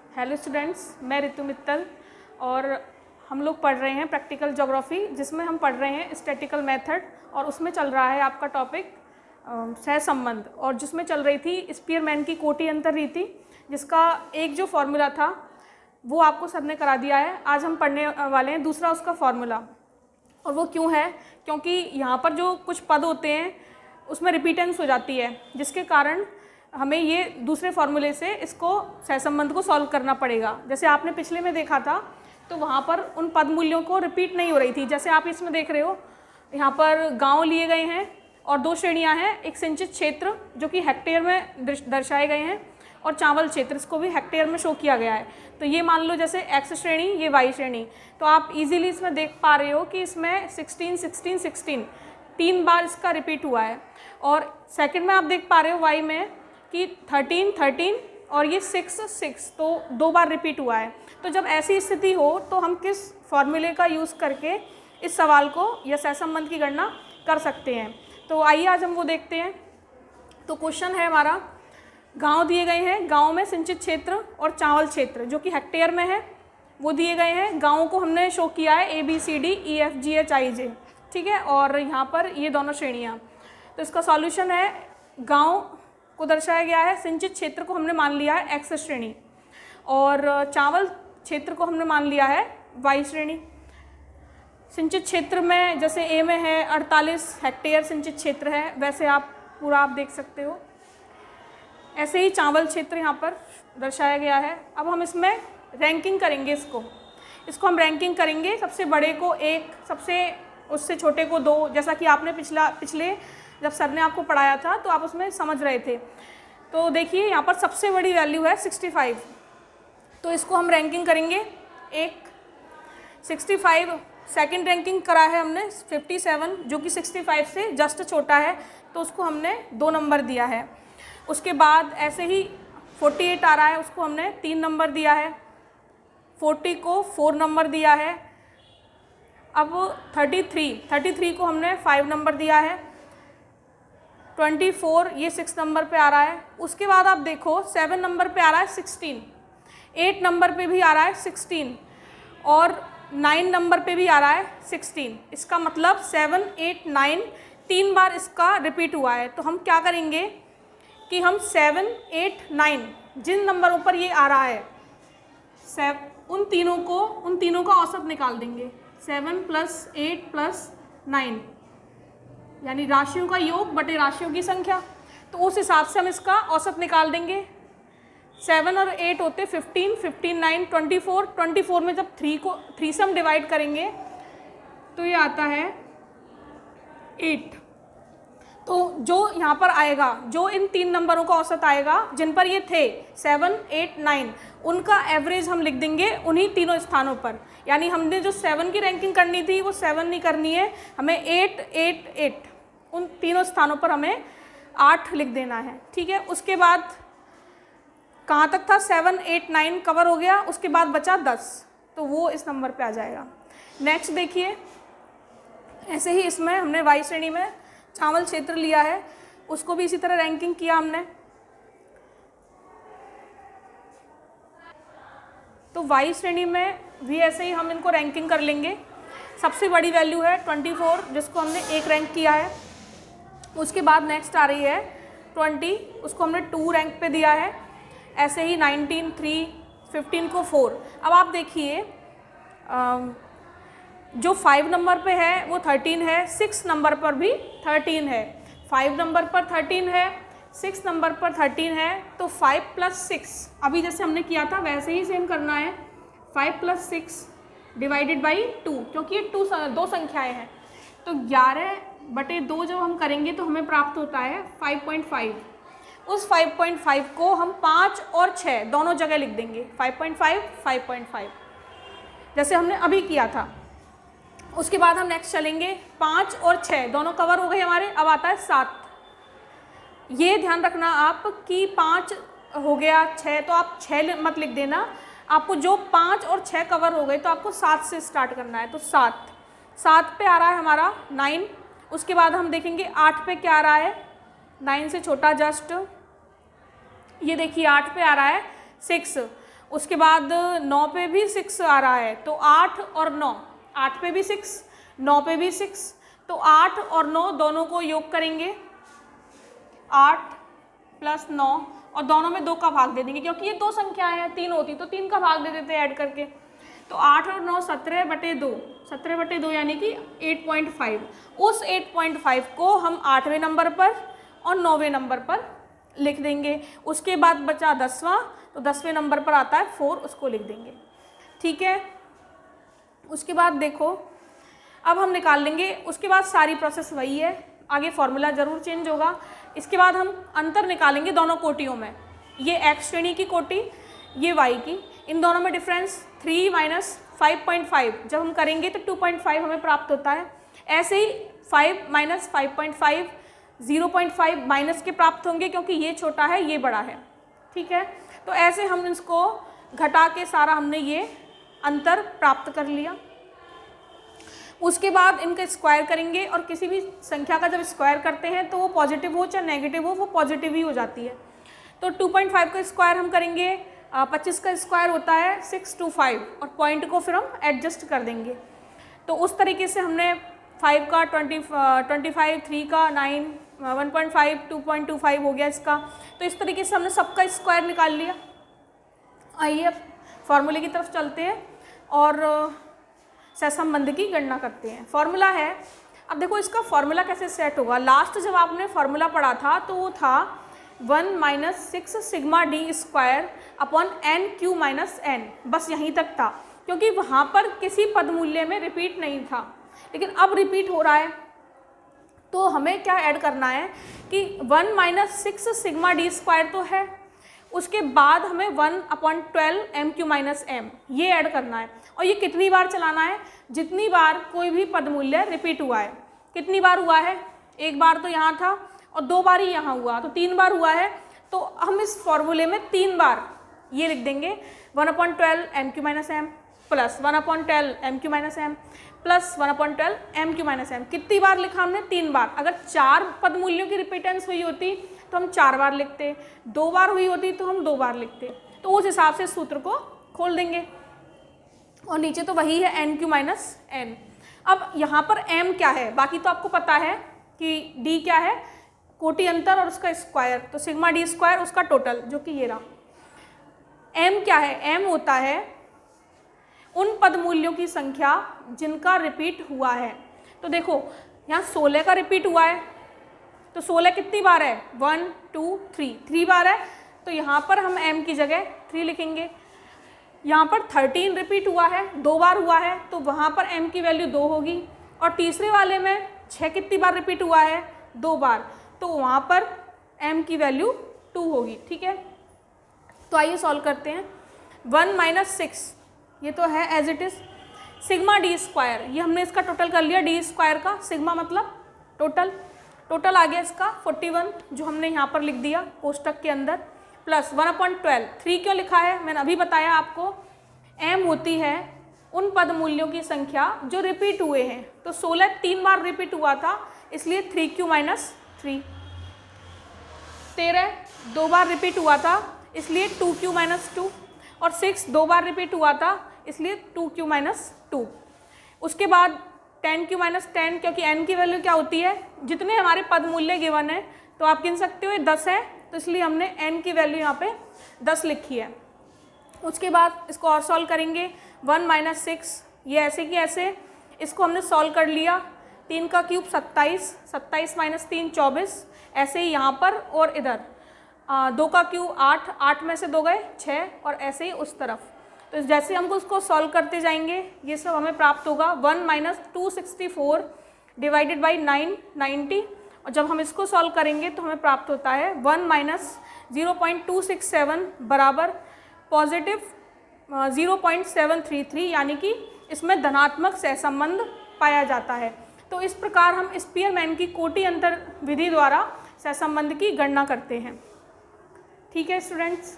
Hello students, मैं ऋतु मित्तल और हम लोग पढ़ रहे हैं प्रैक्टिकल ज्योग्राफी, जिसमें हम पढ़ रहे हैं स्टैटिकल मेथड और उसमें चल रहा है आपका टॉपिक सहसंबंध, और जिसमें चल रही थी स्पीयरमैन की कोटि अंतर रीति, जिसका एक जो फॉर्मूला था वो आपको सर ने करा दिया है। आज हम पढ़ने वाले हैं दूसरा उसका फॉर्मूला, और वो क्यों है, क्योंकि यहाँ पर जो कुछ पद होते हैं उसमें रिपीटेंस हो जाती है, जिसके कारण हमें ये दूसरे फॉर्मूले से इसको सहसंबंध को सॉल्व करना पड़ेगा। जैसे आपने पिछले में देखा था तो वहाँ पर उन पद मूल्यों को रिपीट नहीं हो रही थी। जैसे आप इसमें देख रहे हो, यहाँ पर गांव लिए गए हैं और दो श्रेणियाँ हैं, एक सिंचित क्षेत्र जो कि हेक्टेयर में दर्शाए गए हैं और चावल क्षेत्र, इसको भी हेक्टेयर में शो किया गया है। तो ये मान लो जैसे एक्स श्रेणी, ये वाई श्रेणी, तो आप इजीली इसमें देख पा रहे हो कि इसमें 16, 16, 16 तीन बार इसका रिपीट हुआ है। और सेकंड में आप देख पा रहे हो वाई में कि 13, 13 और ये 6, 6 तो दो बार रिपीट हुआ है। तो जब ऐसी स्थिति हो तो हम किस फॉर्मूले का यूज़ करके इस सवाल को या सहसंबंध की गणना कर सकते हैं। तो आइए आज हम वो देखते हैं। तो क्वेश्चन है हमारा, गांव दिए गए हैं, गांव में सिंचित क्षेत्र और चावल क्षेत्र जो कि हेक्टेयर में है वो दिए गए हैं। गाँव को हमने शो किया है ABCD EFGH IJ, ठीक है, और यहाँ पर ये दोनों श्रेणियाँ। तो इसका सॉल्यूशन है, गांव को दर्शाया गया है, सिंचित क्षेत्र को हमने मान लिया है X श्रेणी और चावल क्षेत्र को हमने मान लिया है Y श्रेणी। सिंचित क्षेत्र में जैसे A में है 48 हेक्टेयर सिंचित क्षेत्र है, वैसे आप पूरा आप देख सकते हो। ऐसे ही चावल क्षेत्र यहाँ पर दर्शाया गया है। अब हम इसमें रैंकिंग करेंगे, इसको हम रैंकिंग करेंगे, सबसे बड़े को 1, सबसे उससे छोटे को 2, जैसा कि आपने पिछले जब सर ने आपको पढ़ाया था तो आप उसमें समझ रहे थे। तो देखिए यहाँ पर सबसे बड़ी वैल्यू है 65, तो इसको हम रैंकिंग करेंगे 1, 65। सेकंड रैंकिंग करा है हमने 57 जो कि 65 से जस्ट छोटा है, तो उसको हमने 2 नंबर दिया है। उसके बाद ऐसे ही 48 आ रहा है, उसको हमने 3 नंबर दिया है। 40 को 4 नंबर दिया है। अब 33 को हमने 5 नंबर दिया है। 24 ये 6 नंबर पे आ रहा है। उसके बाद आप देखो 7 नंबर पे आ रहा है 16, 8 नंबर पे भी आ रहा है 16 और 9 नंबर पे भी आ रहा है 16। इसका मतलब 7, 8, 9 तीन बार इसका रिपीट हुआ है। तो हम क्या करेंगे कि हम 7, 8, 9 जिन नंबरों पर ये आ रहा है उन तीनों का औसत निकाल देंगे। 7 + 8 + 9 यानी राशियों का योग बटे राशियों की संख्या, तो उस हिसाब से हम इसका औसत निकाल देंगे। 7 और 8 होते 15, 15, 9, 24। 24 में जब 3 से हम डिवाइड करेंगे तो ये आता है 8। तो जो यहाँ पर आएगा, जो इन 3 नंबरों का औसत आएगा जिन पर ये थे 7, 8, 9, उनका एवरेज हम लिख देंगे उन्हीं तीनों स्थानों पर। यानी हमने जो 7 की रैंकिंग करनी थी वो 7 नहीं करनी है, हमें 8, 8, 8 उन तीनों स्थानों पर हमें 8 लिख देना है, ठीक है। उसके बाद कहाँ तक था, 7, 8, 9 कवर हो गया, उसके बाद बचा 10, तो वो इस नंबर पे आ जाएगा। नेक्स्ट देखिए, ऐसे ही इसमें हमने वाई श्रेणी में चावल क्षेत्र लिया है, उसको भी इसी तरह रैंकिंग किया हमने। तो वाई श्रेणी में भी ऐसे ही हम इनको रैंकिंग कर लेंगे। सबसे बड़ी वैल्यू है 24 जिसको हमने 1 रैंक किया है। उसके बाद नेक्स्ट आ रही है 20, उसको हमने 2 रैंक पे दिया है। ऐसे ही 19, 3, 15 को 4। अब आप देखिए जो 5 नंबर पे है वो 13 है, 6 नंबर पर भी 13 है, 5 नंबर पर 13 है, 6 नंबर पर 13 है। तो 5 + 6 अभी जैसे हमने किया था वैसे ही सेम करना है। 5 + 6 डिवाइडेड बाई 2, क्योंकि ये 2 संख्याएं हैं, तो 11/2 जब हम करेंगे तो हमें प्राप्त होता है 5.5। उस 5.5 को हम 5 और 6 दोनों जगह लिख देंगे, 5.5, 5.5 जैसे हमने अभी किया था। उसके बाद हम नेक्स्ट चलेंगे, 5 और 6 दोनों कवर हो गए हमारे। अब आता है 7। ये ध्यान रखना आप कि 5 हो गया, 6 तो आप 6 मत लिख देना, आपको जो 5 और 6 कवर हो गए तो आपको 7 से स्टार्ट करना है। तो 7 पे आ रहा है हमारा 9। उसके बाद हम देखेंगे 8 पे क्या आ रहा है, 9 से छोटा जस्ट, ये देखिए 8 पे आ रहा है 6। उसके बाद 9 पे भी 6 आ रहा है, तो 8 और 9, 8 पे भी 6, 9 पे भी 6, तो 8 और 9 दोनों को योग करेंगे, 8 प्लस 9, और दोनों में 2 का भाग दे देंगे, क्योंकि ये 2 संख्याएं हैं, 3 होती तो 3 का भाग दे देते ऐड करके। तो 8 और 9 17/2, 17/2 यानी कि 8.5। उस 8.5 को हम 8वें नंबर पर और 9वें नंबर पर लिख देंगे। उसके बाद बचा 10वां, तो 10वें नंबर पर आता है 4, उसको लिख देंगे। ठीक है, उसके बाद देखो अब हम निकाल लेंगे। उसके बाद सारी प्रोसेस वही है, आगे फॉर्मूला ज़रूर चेंज होगा। इसके बाद हम अंतर निकालेंगे दोनों कोटियों में, ये x श्रेणी की कोटि, ये y की, इन दोनों में डिफरेंस 3 माइनस 5.5 जब हम करेंगे तो 2.5 हमें प्राप्त होता है। ऐसे ही 5 माइनस 5.5 0.5 माइनस के प्राप्त होंगे, क्योंकि ये छोटा है ये बड़ा है। ठीक है, तो ऐसे हम इसको घटा के सारा हमने ये अंतर प्राप्त कर लिया। उसके बाद इनका स्क्वायर करेंगे, और किसी भी संख्या का जब स्क्वायर करते हैं तो वो पॉजिटिव हो चाहे नेगेटिव हो, वो पॉजिटिव ही हो जाती है। तो 2.5 का स्क्वायर हम करेंगे, 25 का स्क्वायर होता है 625, और पॉइंट को फिर हम एडजस्ट कर देंगे। तो उस तरीके से हमने 5 का 25, 3 का 9, 1.5, 2.25 हो गया इसका। तो इस तरीके से हमने सबका स्क्वायर निकाल लिया। आइए अब फॉर्मूले की तरफ चलते हैं और सहसंबंध की गणना करते हैं। फॉर्मूला है, अब देखो इसका फॉर्मूला कैसे सेट होगा। लास्ट जब आपने फॉर्मूला पढ़ा था तो वो था 1 minus 6 sigma D square upon N Q minus N, बस यहीं तक था, क्योंकि वहाँ पर किसी पद मूल्य में रिपीट नहीं था। लेकिन अब रिपीट हो रहा है, तो हमें क्या ऐड करना है कि 1 माइनस 6 सिग्मा डी स्क्वायर तो है, उसके बाद हमें 1/12 एम क्यू माइनस एम ये ऐड करना है। और ये कितनी बार चलाना है, जितनी बार कोई भी पद मूल्य रिपीट हुआ है। कितनी बार हुआ है, एक बार तो यहाँ था और 2 बार ही यहाँ हुआ, तो 3 बार हुआ है। तो हम इस फॉर्मूले में 3 बार ये लिख देंगे 1/12 M Q minus M plus 1/12 M Q minus M plus 1/12 M Q minus M. कितनी बार लिखा हमने, 3 बार। अगर 4 पद मूल्यों की रिपीटेंस हुई होती तो हम 4 बार लिखते, 2 बार हुई होती तो हम 2 बार लिखते। तो उस हिसाब से सूत्र को खोल देंगे, और नीचे तो वही है एन क्यू माइनस एन। अब यहाँ पर एम क्या है, बाकी तो आपको पता है कि डी क्या है, कोटि अंतर और उसका स्क्वायर, तो सिग्मा डी स्क्वायर उसका टोटल, जो कि ये रहा। एम क्या है, एम होता है उन पद मूल्यों की संख्या जिनका रिपीट हुआ है। तो देखो यहाँ 16 का रिपीट हुआ है, तो 16 कितनी बार है, 1 2 3 बार है, तो यहाँ पर हम m की जगह 3 लिखेंगे। यहाँ पर 13 रिपीट हुआ है, 2 बार हुआ है, तो वहाँ पर m की वैल्यू 2 होगी। और तीसरे वाले में 6 कितनी बार रिपीट हुआ है, 2 बार, तो वहाँ पर m की वैल्यू 2 होगी। ठीक है, तो आइए सॉल्व करते हैं। 1 माइनस 6 ये तो है as it is, sigma D square ये हमने इसका टोटल कर लिया, डी स्क्वायर का सिग्मा मतलब टोटल आ गया इसका 41, जो हमने यहाँ पर लिख दिया कोष्टक के अंदर, प्लस 1/12। 3 क्यों लिखा है, मैंने अभी बताया आपको, m होती है उन पद मूल्यों की संख्या जो रिपीट हुए हैं। तो 16 3 बार रिपीट हुआ था, इसलिए 3q माइनस 3। 13 2 बार रिपीट हुआ था, इसलिए 2q माइनस 2। और 6 2 बार रिपीट हुआ था, इसलिए 2q माइनस 2। उसके बाद 10q माइनस 10, क्योंकि n की वैल्यू क्या होती है, जितने हमारे पद मूल्य गिवन है, तो आप गिन सकते हो ये 10 है, तो इसलिए हमने n की वैल्यू यहाँ पे 10 लिखी है। उसके बाद इसको और सॉल्व करेंगे, 1 माइनस 6 ये ऐसे की ऐसे, इसको हमने सॉल्व कर लिया। 3 का क्यूब 27, 27 माइनस 3 24, ऐसे ही यहाँ पर और इधर 2 का क्यूब 8, 8 में से 2 गए 6, और ऐसे ही उस तरफ। तो जैसे हमको उसको सॉल्व करते जाएंगे ये सब हमें प्राप्त होगा। 1 माइनस 264 डिवाइडेड बाई 9 90, और जब हम इसको सॉल्व करेंगे तो हमें प्राप्त होता है 1 माइनस 0.267 बराबर पॉजिटिव 0.733, यानी कि इसमें धनात्मक सहसंबंध पाया जाता है। तो इस प्रकार हम स्पीयरमैन की कोटि अंतर विधि द्वारा सहसंबंध की गणना करते हैं। ठीक है स्टूडेंट्स।